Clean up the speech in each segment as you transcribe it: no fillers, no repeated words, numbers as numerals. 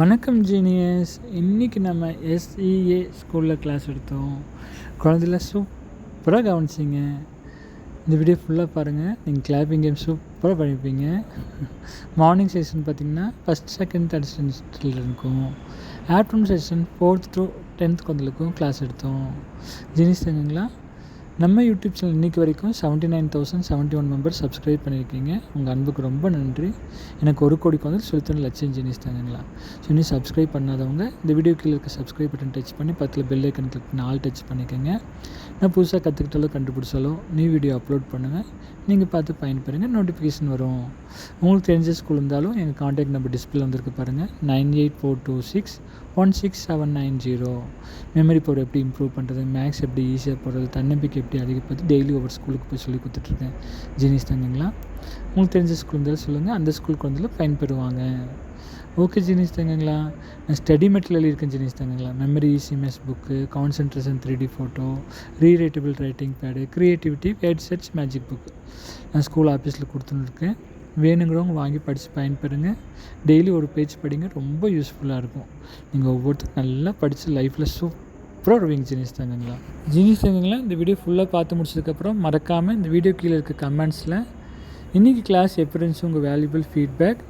வணக்கம் ஜீனியஸ். இன்றைக்கி நம்ம எஸ்இஏ ஸ்கூலில் கிளாஸ் எடுத்தோம். குழந்தைல சூப்பராக கவனிச்சிங்க. இந்த வீடியோ ஃபுல்லாக பாருங்கள். நீங்கள் கிளாப்பிங் கேம் சூப்பராக பண்ணியிருப்பீங்க. மார்னிங் செஷன் பார்த்திங்கன்னா ஃபஸ்ட் செகண்ட் தேர்ட் ஸ்டாண்டர்டில் இருக்கும். Afternoon session 4th to 10th குழந்தைகளுக்கும் கிளாஸ் எடுத்தோம். ஜீனியஸ் தங்கங்களா, நம்ம யூடியூப் சேனல் இன்றைக்கி வரைக்கும் 79,071 மெம்பர்ஸ் சப்ஸ்கிரைப் பண்ணியிருக்கீங்க. உங்கள் அன்புக்கு ரொம்ப நன்றி. எனக்கு 1 கோடி குழந்தை சொல்லித்தர லட்சம் ஜீனியஸ் தாங்கங்களா. ஸோ இன்னும் சப்ஸ்கிரைப் பண்ணாதவங்க இந்த வீடியோ கீழே இருக்க சப்ஸ்கிரைப் பட்டன் டச் பண்ணி பக்கத்தில் பெல் ஐக்கன் கிளிக் பண்ணி ஆல் டச் பண்ணிக்கோங்க. நான் புதுசாக கற்றுக்கிட்டாலோ கண்டுபிடிச்சாலோ நியூ வீடியோ அப்லோட் பண்ணுவேன். நீங்கள் பார்த்து பயன்பெறுங்க. நோட்டிஃபிகேஷன் வரும். உங்களுக்கு தெரிஞ்ச ஸ்கூல் இருந்தாலும் எங்கள் காண்டாக்ட் நம்பர் டிஸ்பிளே வந்திருக்கு பாருங்கள். 9842616790. மெமரி பவர் எப்படி இம்ப்ரூவ் பண்ணுறது, மேக்ஸ் எப்படி ஈஸியாக போடுறது, தன்னம்பிக்கை எப்படி அதிகப்படுத்தி டெய்லி ஒவ்வொரு ஸ்கூலுக்கு போய் சொல்லி கொடுத்துட்ருக்கேன். ஜீனியஸ் தங்கங்களா, உங்களுக்கு தெரிஞ்ச ஸ்கூல் இருந்தாலும் சொல்லுங்கள். அந்த ஸ்கூலுக்கு வந்து பயன்பெறுவாங்க. ஓகே ஜீனியஸ் தங்கங்களா, நான் ஸ்டடி மெட்டீரியல் இருக்கேன். ஜீனியஸ் தங்கங்களா, memory ECMS book, concentration 3D photo, rewritable writing pad, creativity word search magic book நான் ஸ்கூல் ஆஃபீஸில் கொடுத்துன்னு இருக்கேன். வேணுங்கிறவங்க வாங்கி படித்து பயன்பெறுங்க. டெய்லி ஒரு பேஜ் படிங்க, ரொம்ப யூஸ்ஃபுல்லாக இருக்கும். நீங்கள் ஒவ்வொருத்தரும் நல்லா படித்து லைஃப்பில் சூப்பராக வருவீங்க. ஜீனியஸ் தங்கங்களா, இந்த வீடியோ ஃபுல்லாக பார்த்து முடிச்சதுக்கப்புறம் மறக்காமல் இந்த வீடியோ கீழே இருக்க கமெண்ட்ஸில் இன்றைக்கி கிளாஸ் எப்படி இருந்துச்சு, உங்கள் வேல்யூபிள் ஃபீட்பேக்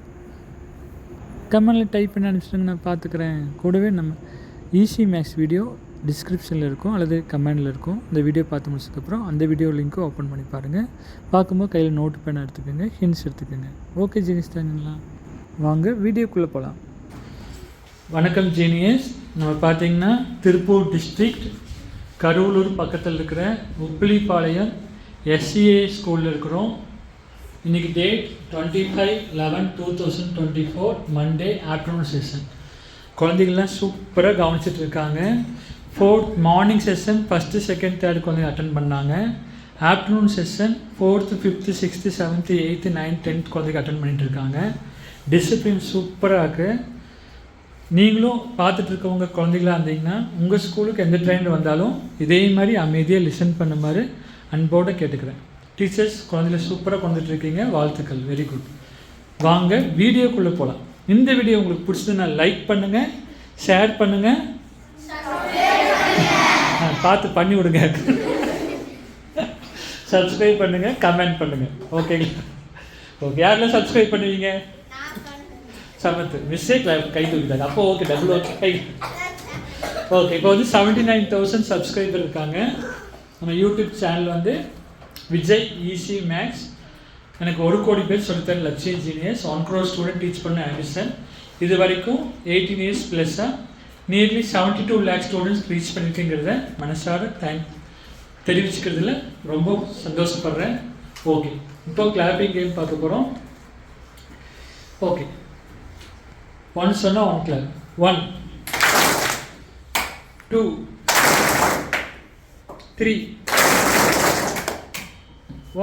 கமெண்டில் டைப் பண்ணி அனுப்பிச்சிடுங்க. நான் பார்த்துக்கிறேன். கூடவே நம்ம ஈஸி மேக்ஸ் வீடியோ டிஸ்கிரிப்ஷனில் இருக்கும் அல்லது கமெண்டில் இருக்கும். இந்த வீடியோ பார்த்து முடிச்சதுக்கப்புறம் அந்த வீடியோ லிங்க்கும் ஓப்பன் பண்ணி பாருங்கள். பார்க்கும்போது கையில் நோட்டு பேன் எடுத்துக்கோங்க, ஹிண்ட்ஸ் எடுத்துக்கோங்க. ஓகே ஜீனியஸ் தாங்கங்களா, வாங்க வீடியோக்குள்ளே போகலாம். வணக்கம் ஜீனியஸ். நம்ம பார்த்திங்கன்னா திருப்பூர் டிஸ்ட்ரிக்ட் கரூலூர் பக்கத்தில் இருக்கிற உப்பிலிப்பாளையம் எஸ்சிஏ ஸ்கூலில் இருக்கிறோம். இன்றைக்கி டேட் 25/11/2024 மண்டே ஆஃப்டர்நூன் செஷன். குழந்தைகள்லாம் சூப்பராக கவனிச்சிட்டு இருக்காங்க. 4th morning session 1st 2nd 3rd குழந்தைங்க அட்டன் பண்ணாங்க. Afternoon session 4th 5th 6th 7th 8th 9th 10th குழந்தைங்க அட்டன் பண்ணிட்டு இருக்காங்க. டிசிப்ளின் சூப்பராக இருக்குது. நீங்களும் பார்த்துட்டு இருக்கவங்க குழந்தைகளாக இருந்தீங்கன்னா உங்கள் ஸ்கூலுக்கு எந்த ட்ரெயின் வந்தாலும் இதே மாதிரி அமைதியாக லிசன் பண்ண மாதிரி அன்போடு கேட்டுக்கிறேன். டீச்சர்ஸ் குழந்தைல சூப்பராக கொண்டுட்ருக்கீங்க, வாழ்த்துக்கள், வெரி குட். வாங்க வீடியோக்குள்ளே போகலாம். இந்த வீடியோ உங்களுக்கு பிடிச்சதுன்னா லைக் பண்ணுங்கள், ஷேர் பண்ணுங்கள், பார்த்து பண்ணி விடுங்க, சப்ஸ்கிரைப் பண்ணுங்கள், கமெண்ட் பண்ணுங்கள். ஓகேங்களா? ஓகே, யாரெல்லாம் சப்ஸ்கிரைப் பண்ணுவீங்க? சமத்து மிஸ்டேக் கை தூக்கிட்டாங்க. அப்போ ஓகே, டபுள் ஓகே கை. ஓகே, இப்போ வந்து 79,000 சப்ஸ்கிரைபர் இருக்காங்க. நம்ம யூடியூப் சேனல் வந்து விஜய் ஈஸி மேக்ஸ். எனக்கு 1 கோடி பேர் சொல்லித்தர லட்சியம் ஜீனியஸ். 1 crore ஸ்டூடெண்ட் டீச் பண்ண ஆம்பிஷன். இது வரைக்கும் 18 years ப்ளஸ்ஸாக நியர்லி 72 lakh ஸ்டூடெண்ட்ஸ் ரீச் பண்ணியிருக்கேங்கிறத மனசார தெரிவிச்சுக்கிறதுல ரொம்ப சந்தோஷப்படுறேன். ஓகே, இப்போ கிளாப்பிங் கேம் பார்க்க போகிறோம். ஓகே, 1 சொன்னால் 1 கிளாப். 1 2 3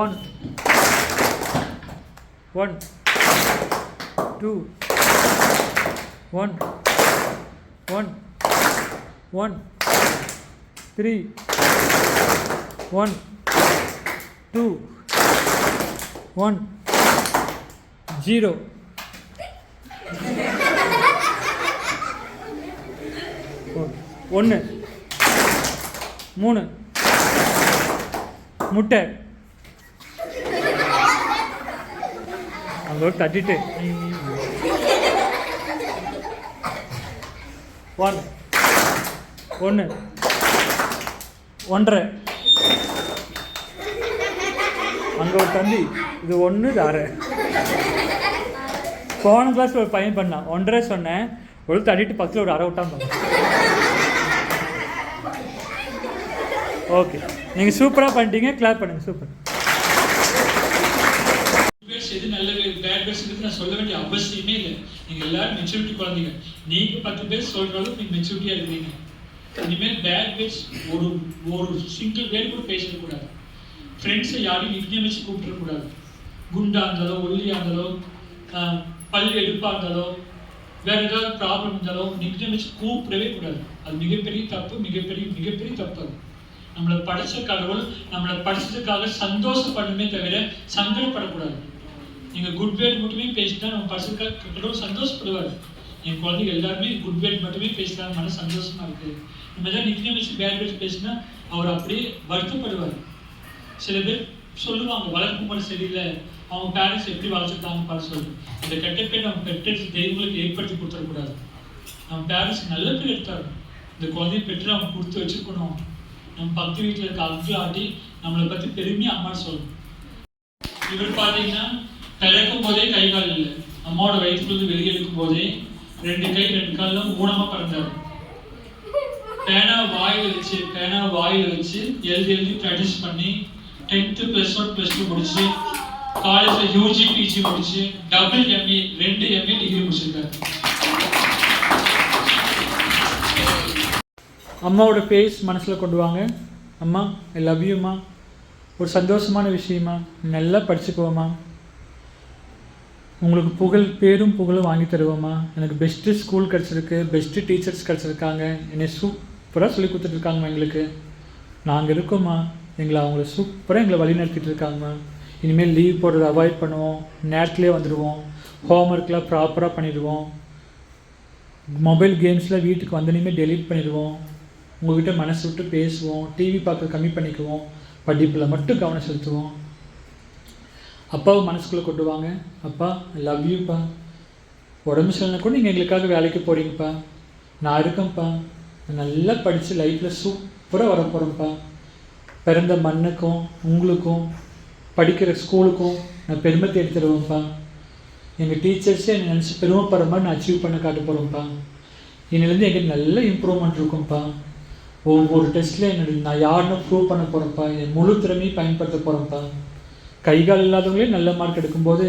1 1 2 1 1 1 3 1 2 1 0. ஒன்று 3 முட்டை அங்கே தட்டிட்டு 1 1 1.5 அங்கே ஒரு தம்பி, இது 1 இது 1/2. போன கிளாஸ் ஒரு பையன் பண்ணான், 1.5 சொன்னேன், ஒரு தட்டிட்டு பக்கத்தில் ஒரு 1/2 விட்டான். ஓகே, நீங்கள் சூப்பராக பண்ணிட்டீங்க, கிளாப் பண்ணுங்கள். சூப்பர். எது நல்ல பேட் பேர்ஸ் நான் சொல்ல வேண்டிய அவசியமே இல்லை. நீங்கள் எல்லாரும் மெச்சூரிட்டி குழந்தைங்க. நீங்கள் 10 பேர் சொல்கிறதும் நீங்கள் மெச்சூரிட்டியாக இருக்கிறீங்க. இனிமேல் பேட் பேர்ஸ் ஒரு சிங்கிள் பேர் கூட பேசக்கூடாது. ஃப்ரெண்ட்ஸை யாரையும் நிக்னேம் வச்சு கூப்பிடக்கூடாது. குண்டா இருந்தாலோ, ஒல்லியாக இருந்தாலோ, பல் எடுப்பாக இருந்தாலோ, வேறு ஏதாவது ப்ராப்ளம் இருந்தாலோ நிக்னேம் வச்சு கூப்பிடவே கூடாது. அது மிகப்பெரிய தப்பு, மிகப்பெரிய தப்பு. அது நம்மளை படித்த கடவுள் நம்மளை படித்ததுக்காக சந்தோஷப்படணுமே தவிர சங்கடப்படக்கூடாது. நீங்கள் குட் வேர்ட் மட்டுமே பேசிட்டா நம்ம படிச்சதுக்காக கடவுள் சந்தோஷப்படுவார். என் குழந்தைங்க எல்லாருமே குட் வேர்ட் மட்டுமே பேசுகிறாங்க, மன சந்தோஷமாக இருக்குது. நம்ம தான் நிற்க வச்சு பேட் வேர்ட்ஸ் பேசினா அவர் அப்படியே வருத்தப்படுவார். சில பேர் சொல்லுவாங்க வளர்ப்பு முறை சரியில்லை, அவங்க பேரண்ட்ஸ் எப்படி வளர்த்துட்டாங்க பார்த்து சொல்லு. இந்த கெட்ட பேர் நம்ம பெற்றெடுத்து தெய்வங்களுக்கு ஏற்படுத்தி கொடுத்துடக்கூடாது. நம்ம பேரண்ட்ஸ் நல்ல பேர் எடுத்தாரு, இந்த குழந்தைய பெற்று அவங்க கொடுத்து வச்சுக்கணும். நம்ம பக்கத்து வீட்டில் இருக்க அங்கிள் ஆட்டி நம்மளை பற்றி பெருமையாக அம்மா சொல்லணும். இவர் பார்த்தீங்கன்னா பிறக்கும் போதே கை கால் இல்லை, அம்மாவோட வயிற்றுலேருந்து வெளியே எடுக்கும் போதே 2 கை 2 காலில் ஊனமாக பிறந்தார். பேனா வாயில் வச்சு எழுதி ப்ராக்டிஸ் பண்ணி 10th +1 +2 முடிச்சு காலேஜில் யூஜி பிஜி முடிச்சு டபுள் எம்ஏ 2 எம்ஏ டிகிரி முடிச்சிருக்காரு. அம்மாவோட ஃபேஸ் மனசில் கொண்டு வாங்க. அம்மா ஐ லவ் யூம்மா, ஒரு சந்தோஷமான விஷயமா, நல்லா படிச்சுக்குவோம்மா, உங்களுக்கு பேரும் புகழும் வாங்கி தருவோம்மா, எனக்கு பெஸ்ட்டு ஸ்கூல் கிடச்சிருக்கு, பெஸ்ட்டு டீச்சர்ஸ் கிடச்சிருக்காங்க, என்னை சூப்பராக சொல்லி கொடுத்துட்ருக்காங்கம்மா, எங்களுக்கு நாங்கள் இருக்கோம்மா, அவங்கள சூப்பராக எங்களை வழி நடத்திட்டு இருக்காங்கம்மா. இனிமேல் லீவ் போடுறத அவாய்ட் பண்ணுவோம், நேரத்துலேயே வந்துடுவோம், ஹோம்ஒர்க்லாம் ப்ராப்பராக பண்ணிடுவோம், மொபைல் கேம்ஸில் வீட்டுக்கு வந்தனையுமே டெலீட் பண்ணிடுவோம், உங்கள்கிட்ட மனசு விட்டு பேசுவோம், டிவி பார்க்க கம்மி பண்ணிக்குவோம், படிப்பில் மட்டும் கவனம் செலுத்துவோம். அப்பாவை மனசுக்குள்ளே கொண்டு வாங்க. அப்பா ஐ லவ் யூப்பா, உடம்பு சரியில்லைனா கூட நீங்கள் எங்களுக்காக வேலைக்கு போகிறீங்கப்பா, நான் இருக்கேன்ப்பா, நல்லா படித்து லைஃப்பில் சூப்பராக வர போகிறேன்ப்பா, பிறந்த மண்ணுக்கும் உங்களுக்கும் படிக்கிற ஸ்கூலுக்கும் நான் பெருமை தேடி தருவேன்ப்பா, எங்கள் டீச்சர்ஸே என்னை நினச்சி பெருமைப்படுற மாதிரி நான் அச்சீவ் பண்ண காட்ட போகிறேன்ப்பா, இன்னிலேருந்து எங்களுக்கு நல்ல இம்ப்ரூவ்மெண்ட் இருக்கும்ப்பா, ஒவ்வொரு டெஸ்ட்டில் நான் யாருன்னு ப்ரூவ் பண்ண போகிறேன்ப்பா, என் முழு திறமையும் பயன்படுத்த போகிறேன்ப்பா, கைகால் இல்லாதவங்களே நல்ல மார்க் எடுக்கும்போது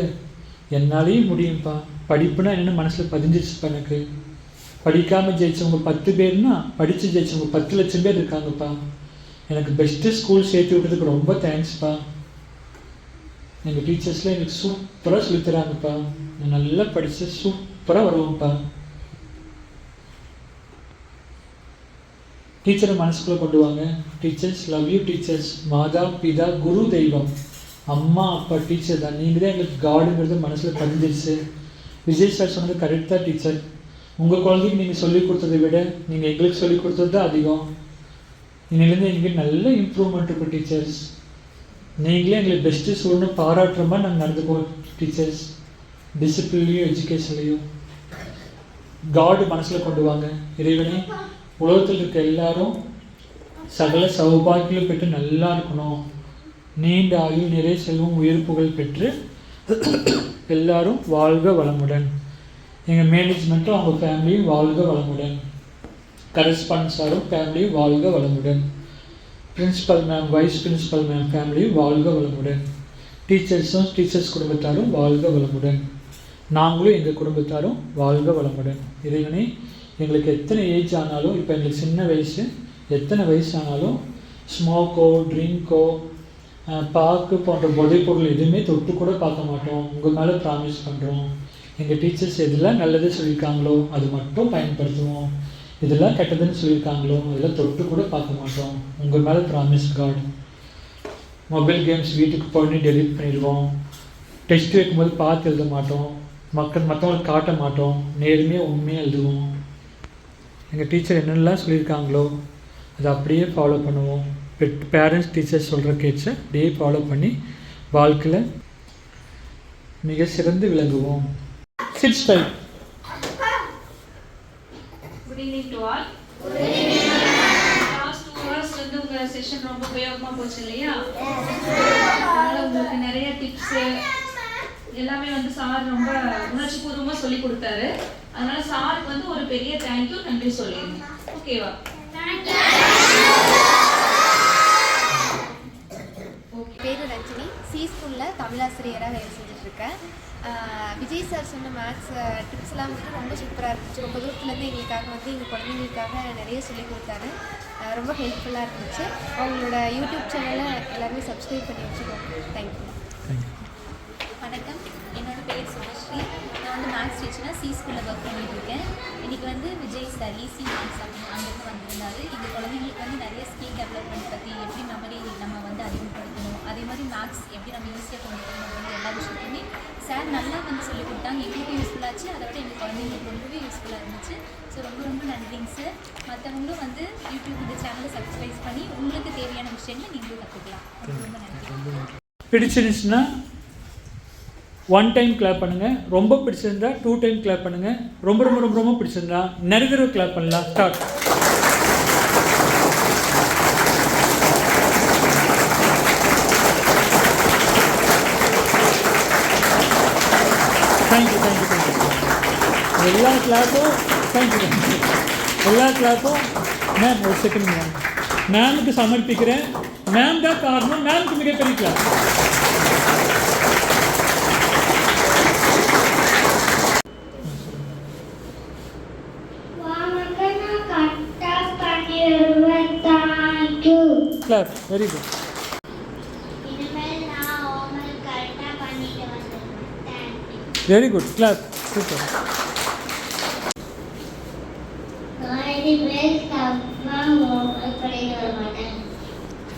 என்னாலேயும் முடியும்ப்பா, படிப்புனா என்னென்னு மனசில் பதிஞ்சிருச்சுப்பா, எனக்கு படிக்காமல் ஜெயிச்சவங்க 10 பேர்னா படித்து ஜெயிச்சவங்க 10 லட்சம் பேர் இருக்காங்கப்பா, எனக்கு பெஸ்ட்டு ஸ்கூல் சேர்த்து விட்டதுக்கு ரொம்ப தேங்க்ஸ்ப்பா, எங்கள் டீச்சர்ஸில் எனக்கு சூப்பராக சொல்லித்தராங்கப்பா, நான் நல்லா படித்து சூப்பராக வருவேன்ப்பா. டீச்சரை மனசுக்குள்ளே கொண்டு வாங்க. டீச்சர்ஸ் லவ் யூ டீச்சர்ஸ், மாதா பிதா குரு தெய்வம், அம்மா அப்பா டீச்சர் தான், நீங்கள் தான் எங்களுக்கு காடுங்கிறது மனசில் பதிஞ்சிருச்சு. விஜய் சார் சொன்னது கரெக்ட் தான் டீச்சர், உங்கள் குழந்தைக்கு நீங்கள் சொல்லிக் கொடுத்ததை விட நீங்கள் எங்களுக்கு சொல்லிக் கொடுத்தது தான் அதிகம், இன்னிலேருந்து எங்களுக்கு நல்ல இம்ப்ரூவ்மெண்ட் இருக்கும் டீச்சர்ஸ், நீங்களே எங்களுக்கு பெஸ்ட்டு சொல்லணும் பாராட்டுற மாதிரி நாங்கள் நடந்துக்குவோம் டீச்சர்ஸ், டிசிப்ளின்லையும் எஜுகேஷன்லையும். காடு மனசில் கொண்டு வாங்க. இறைவனே, உலகத்தில் இருக்க எல்லாரும் சகல சௌபாக்கியம் பெற்று நல்லா இருக்கணும், நீண்ட ஆயுள் நிறைய செல்வம் உயிர் புகழ் பெற்று எல்லாரும் வாழ்க வளமுடன், எங்கள் மேனேஜ்மெண்ட்டும் அவங்க ஃபேமிலியும் வாழ்க வளமுடன், கரஸ்பாண்டன்ஸாரும் ஃபேமிலியும் வாழ்க வளமுடன், principal ma'am vice principal ma'am ஃபேமிலியும் வாழ்க வளமுடன், டீச்சர்ஸ் குடும்பத்தாரும் வாழ்க வளமுடன், நாங்களும் எங்கள் குடும்பத்தாரும் வாழ்க வளமுடன். இறைவனே, எங்களுக்கு எத்தனை ஏஜ் ஆனாலும், இப்போ எங்களுக்கு சின்ன வயசு, எத்தனை வயசு ஆனாலும் ஸ்மோக்கோ ட்ரிங்க்கோ பாக்கு போன்ற போதைப்பொருள் எதுவுமே தொட்டு கூட பார்க்க மாட்டோம், உங்கள் மேலே ப்ராமிஸ் பண்ணுறோம். எங்கள் டீச்சர்ஸ் எதெல்லாம் நல்லது சொல்லியிருக்காங்களோ அது மட்டும் பயன்படுத்துவோம், இதெல்லாம் கெட்டதுன்னு சொல்லியிருக்காங்களோ அதெல்லாம் தொட்டு கூட பார்க்க மாட்டோம், உங்கள் மேலே ப்ராமிஸ் காட். மொபைல் கேம்ஸ் வீட்டுக்கு போய் டெலீட் பண்ணிடுவோம், டெஸ்ட் வைக்கும்போது பார்த்து எழுத மாட்டோம், மற்றவங்களுக்கு காட்ட மாட்டோம், நேர்மையாக உண்மையாக எழுதுவோம். எங்கள் டீச்சர் என்னென்னலாம் சொல்லியிருக்காங்களோ அதை அப்படியே ஃபாலோ பண்ணுவோம். பேரண்ட்ஸ் டீச்சர்ஸ் சொல்கிற கேட்ச அப்படியே ஃபாலோ பண்ணி வாழ்க்கையில் மிக சிறந்து விளங்குவோம். சிட்ஸ் time. Good evening to all. Last 2 hours வந்து உங்க செஷன் ரொம்ப உபயோகமாக போச்சு இல்லையா? அதனால் உங்களுக்கு நிறைய டிப்ஸ் எல்லாமே வந்து சார் ரொம்ப உணர்ச்சிபூர்வமாக சொல்லி கொடுத்தாரு. அதனால சாருக்கு வந்து ஒரு பெரிய தேங்க்யூ நன்றி சொல்லிடுங்க. ஓகேவா? பேரு ரஞ்சினி, சி ஸ்கூலில் தமிழாசிரியராக வேலை செஞ்சுட்ருக்கேன். விஜய் சார் சொன்ன மேக்ஸ் டிப்ஸ்லாம் வந்துட்டு ரொம்ப சூப்பராக இருந்துச்சு. ரொம்ப தூரத்துலேருந்து எங்களுக்காக வந்து எங்கள் குழந்தைங்களுக்காக நிறைய சொல்லிக் கொடுத்தாரு. ரொம்ப ஹெல்ப்ஃபுல்லாக இருந்துச்சு. அவங்களோட யூடியூப் சேனலை எல்லாருமே சப்ஸ்கிரைப் பண்ணி வச்சுக்கோங்க. தேங்க்யூ. வணக்கம், என்னோடய பேர் சுமஸ்ரீ. நான் வந்து மேக்ஸ் டீச்சராக சி ஸ்கூலில் ஒர்க் பண்ணிகிட்ருக்கேன். இன்றைக்கி வந்து விஜய் சார் ஈஸி மேக்ஸ் அங்கேருந்து வந்திருந்தார். எங்கள் குழந்தைங்களுக்கு வந்து நிறைய ஸ்கில் டெவலப்மெண்ட் பற்றி, எப்படி மெமரி நம்ம வந்து அதிகப்படுத்தணும், அதே மாதிரி மேக்ஸ் எப்படி நம்ம ஈஸியாக கொண்டு போகணும், எல்லா விஷயத்தையுமே சார் நல்லா வந்து சொல்லிக் கொடுத்தாங்க, எங்களுக்கும் யூஸ்ஃபுல்லாச்சு, அதை விட எங்கள் குழந்தைங்களுக்கு ரொம்பவே யூஸ்ஃபுல்லாக இருந்துச்சு. ஸோ ரொம்ப ரொம்ப நன்றிங்க சார். மற்றவங்களும் வந்து யூடியூப் இந்த சேனலை சப்ஸ்கிரைப் பண்ணி உங்களுக்கு தேவையான விஷயங்களை நீங்களும் கற்றுக்கலாம். ரொம்ப ரொம்ப நன்றி. பிடிச்சிருந்துச்சுன்னா 1 டைம் கிளாப் பண்ணுங்கள். ரொம்ப பிடிச்சிருந்தா 2 டைம் கிளாப் பண்ணுங்கள். ரொம்ப ரொம்ப ரொம்ப ரொம்ப பிடிச்சிருந்தா நிறைய தடவை கிளாப் பண்ணலாம். ஸ்டார்ட். Thank you thank you thank you. எல்லா கிளாப்பும் தேங்க்யூ தேங்க்யூ. எல்லா கிளாப்பும் மேம் ஒரு செகண்ட் மேம் மேமுக்கு சமர்ப்பிக்கிறேன். மேம் தான் காரணம். மேமுக்கு மிகப்பெரிய clap. Clap. Very good. Very good. Clap. Super.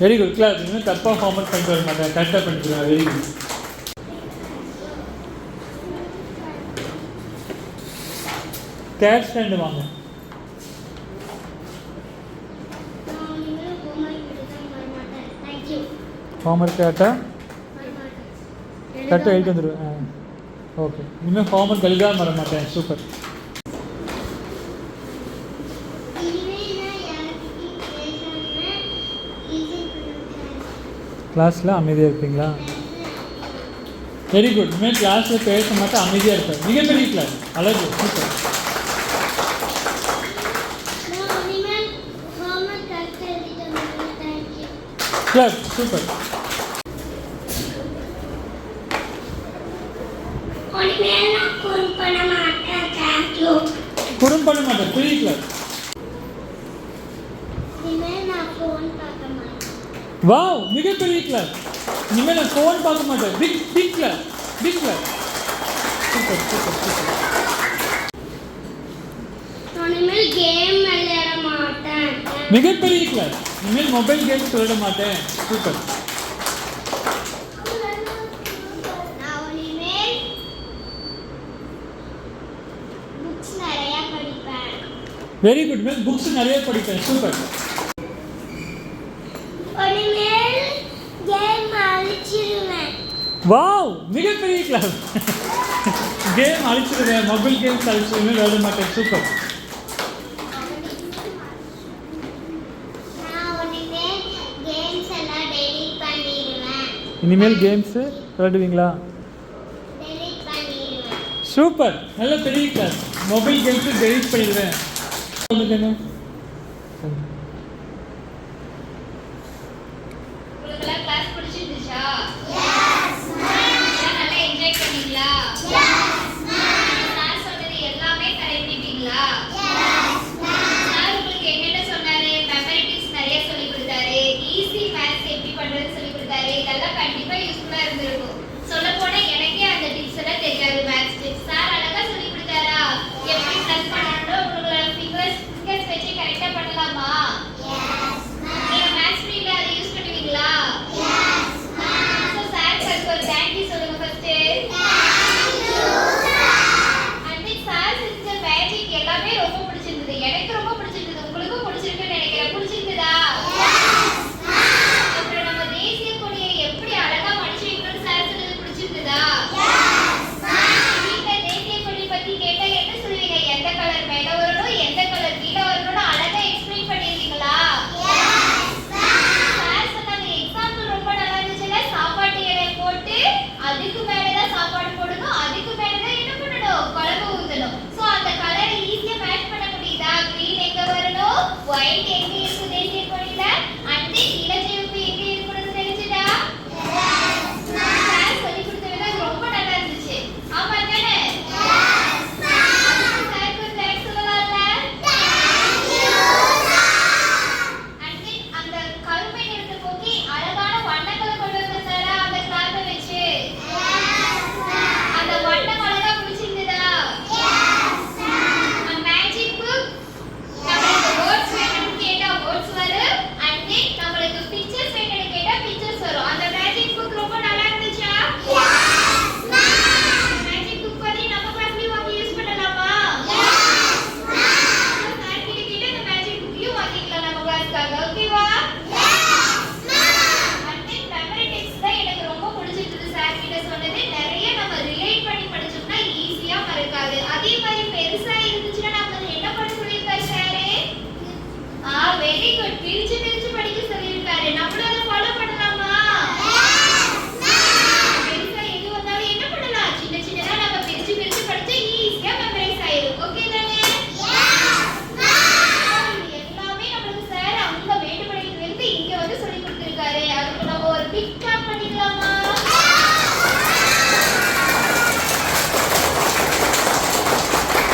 Very good. Clap. இன்னும் தப்பாக ஹோம்ஒர்க் பண்ணிட்டு வர மாட்டேன், கரெக்டாக பண்ணிடுவேன். Very good. தேர்ட் ஸ்டாண்ட் வாங்க. ஹோம்ஒர்க் கரெக்டாக எழுதி வந்துடுவேன். ஓகே, இனிமேல் ஹோம்ஒர்க் எழுதாம வர மாட்டேன். சூப்பர். கிளாஸில் அமைதியாக இருப்பீங்களா? Very good. இனிமேல் கிளாஸில் பேச மாட்டேன், அமைதியாக இருப்பேன். மிகப்பெரிய கிளாஸ். அழகு. சூப்பர். கிளாஸ். சூப்பர். குறும் பண்ண மாட்டேன். பெரிய கிளாஸ். வாவ், மிகப்பெரிய கிளாஸ். இனிமேல் நான் ஃபோன் பார்க்க மாட்டேன். Big claps. Big claps. Super super super. மிகப்பெரிய கிளாஸ். இனிமேல் மொபைல் கேம்ஸ் விளையாட மாட்டேன். Super. Very good ma'am. Books நிறைய படிப்பேன். சூப்பர். வாவ், மிகப்பெரிய கிளாஸ். கேம் அழிச்சிடுவேன், மொபைல் கேம்ஸ் அழிச்சிடுவேன், விளையாட மாட்டேன். சூப்பர். இனிமேல் கேம்ஸு விளையாடுவீங்களா? சூப்பர். நல்ல பெரிய கிளாஸ். மொபைல் கேம்ஸு டெலீட் பண்ணிடுவேன். உங்களுக்கெல்லாம் கிளாஸ் பிடிச்சிருந்துச்சா? நல்லா என்ஜாய் பண்ணீங்களா? சார் சொன்னது எல்லாமே கரெக்டிட்டீங்களா? சார் உங்களுக்கு என்னென்ன சொன்னாரு? மெமரி டிப்ஸ் நிறைய சொல்லி கொடுத்தாரு. ஈஸி மேத்ஸ் எப்படி பண்றதுன்னு சொல்லி கொடுத்தாரு. இதெல்லாம் கண்டிப்பா யூஸ்ஃபுல்லா இருந்திருக்கும். சொல்ல போனா எனக்கே அந்த டிப்ஸ் எல்லாம் தெரியாது. மேத்ஸ் டிப்ஸ் சார் அழகா சொல்லி கொடுத்தாரா? எப்படி ப்ளஸ் பண்ணணும் உங்களோட ஃபிங்கர்ஸ் வச்சு கரெக்டா பண்ணலாமா? நீங்க மேத்ஸ் பீரியட்ல அதை யூஸ் பண்ணுவீங்களா?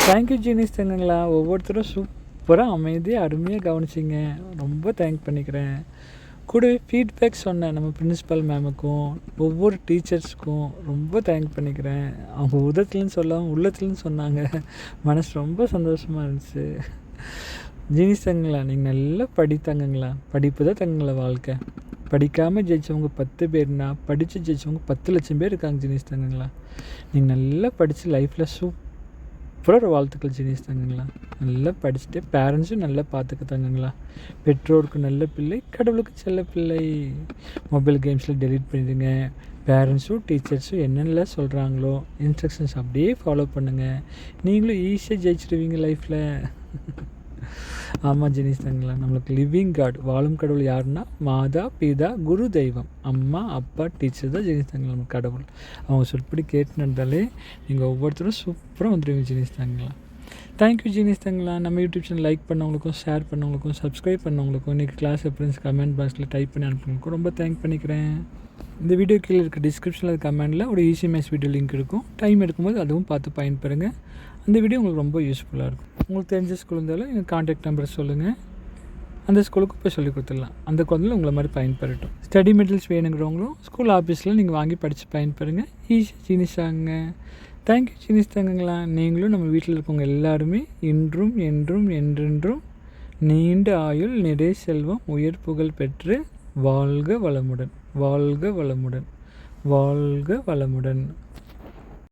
Thank you genius தங்கங்களா. ஒவ்வொருத்தரும் சூப்பராக அமைதியாக அருமையாக கவனிச்சிங்க. ரொம்ப தேங்க் பண்ணிக்கிறேன். கூடவே ஃபீட்பேக் சொன்னேன் நம்ம பிரின்ஸிபல் மேமுக்கும் ஒவ்வொரு டீச்சர்ஸுக்கும் ரொம்ப தேங்க் பண்ணிக்கிறேன். அவங்க உதத்துலன்னு சொல்லாமல் உள்ளத்துலன்னு சொன்னாங்க. மனசு ரொம்ப சந்தோஷமாக இருந்துச்சு. ஜீனிஸ் தங்கங்களா, நீங்கள் நல்லா படித்தாங்கங்களா. படிப்பு தான் தங்கங்களா வாழ்க்கை. படிக்காமல் ஜெயித்தவங்க 10 பேர்னா படித்து ஜெயித்தவங்க 10 லட்சம் பேர் இருக்காங்க ஜீனிஸ் தங்கங்களா. நீங்கள் நல்லா படித்து லைஃப்பில் சூப்பராக ஒரு வாழ்த்துக்கள் ஜீனிஸ் தங்கங்களா. நல்லா படிச்சுட்டு பேரண்ட்ஸும் நல்லா பார்த்துக்க தங்கங்களா. பெற்றோருக்கு நல்ல பிள்ளை, கடவுளுக்கு செல்ல பிள்ளை. மொபைல் கேம்ஸில் டெலீட் பண்ணிடுங்க. பேரண்ட்ஸும் டீச்சர்ஸும் என்னென்னலாம் சொல்கிறாங்களோ இன்ஸ்ட்ரக்ஷன்ஸ் அப்படியே ஃபாலோ பண்ணுங்கள். நீங்களும் ஈஸியாக ஜெயிச்சிடுவீங்க லைஃப்பில். ஆமாம் ஜீனிஸ் தங்கங்களா, நம்மளுக்கு லிவிங் காட் வாழும் கடவுள் யாருன்னா மாதா பிதா குரு தெய்வம், அம்மா அப்பா டீச்சர் தான் ஜீனிஸ் தங்கங்களா நம்ம கடவுள். அவங்க சொல்படி கேட்டு நடந்தாலே நீங்கள் ஒவ்வொருத்தரும் சூப்பராக வந்துடுவீங்க ஜீனிஸ் தங்கங்களா. தேங்க்யூ ஜீனிஸ் தங்கங்களா. நம்ம யூடியூப் சேனல் லைக் பண்ணவங்களுக்கும் ஷேர் பண்ணவங்களுக்கும் சப்ஸ்கிரைப் பண்ணவங்களுக்கும் இன்றைக்கி கிளாஸ் ரெஃபரன்ஸ் கமெண்ட் பாக்ஸில் டைப் பண்ணி அனுப்புறவங்களுக்கும் ரொம்ப தேங்க் பண்ணிக்கிறேன். இந்த வீடியோ கீழே இருக்க டிஸ்கிரிப்ஷனில் கமெண்டில் ஒரு ஈஸி மேத்ஸ் வீடியோ லிங்க் இருக்கும். டைம் எடுக்கும்போது அதுவும் பார்த்து பயன்பெறுங்க. அந்த வீடியோ உங்களுக்கு ரொம்ப யூஸ்ஃபுல்லாக இருக்கும். உங்களுக்கு தெரிஞ்ச ஸ்கூல் இருந்தாலும் எங்கள் கான்டாக்ட் நம்பரை சொல்லுங்கள். அந்த ஸ்கூலுக்கு போய் சொல்லிக் கொடுத்துடலாம். அந்த குழந்தைல உங்களை மாதிரி பயன்பெறட்டும். ஸ்டடி மெட்டீரியல்ஸ் வேணுங்கிறவங்களும் ஸ்கூல் ஆஃபீஸில் நீங்கள் வாங்கி படித்து பயன்பெறுங்க. ஈஸியாக ஜீனிஸ் தாங்க. தேங்க்யூ ஜீனிஸ் தாங்கங்களா. நீங்களும் நம்ம வீட்டில் இருக்கவங்க எல்லாருமே இன்றும் என்றும் என்றென்றும் நீண்ட ஆயுள் நிறைய செல்வம் உயர் புகழ் பெற்று வாழ்க வளமுடன், வாழ்க வளமுடன், வாழ்க வளமுடன்.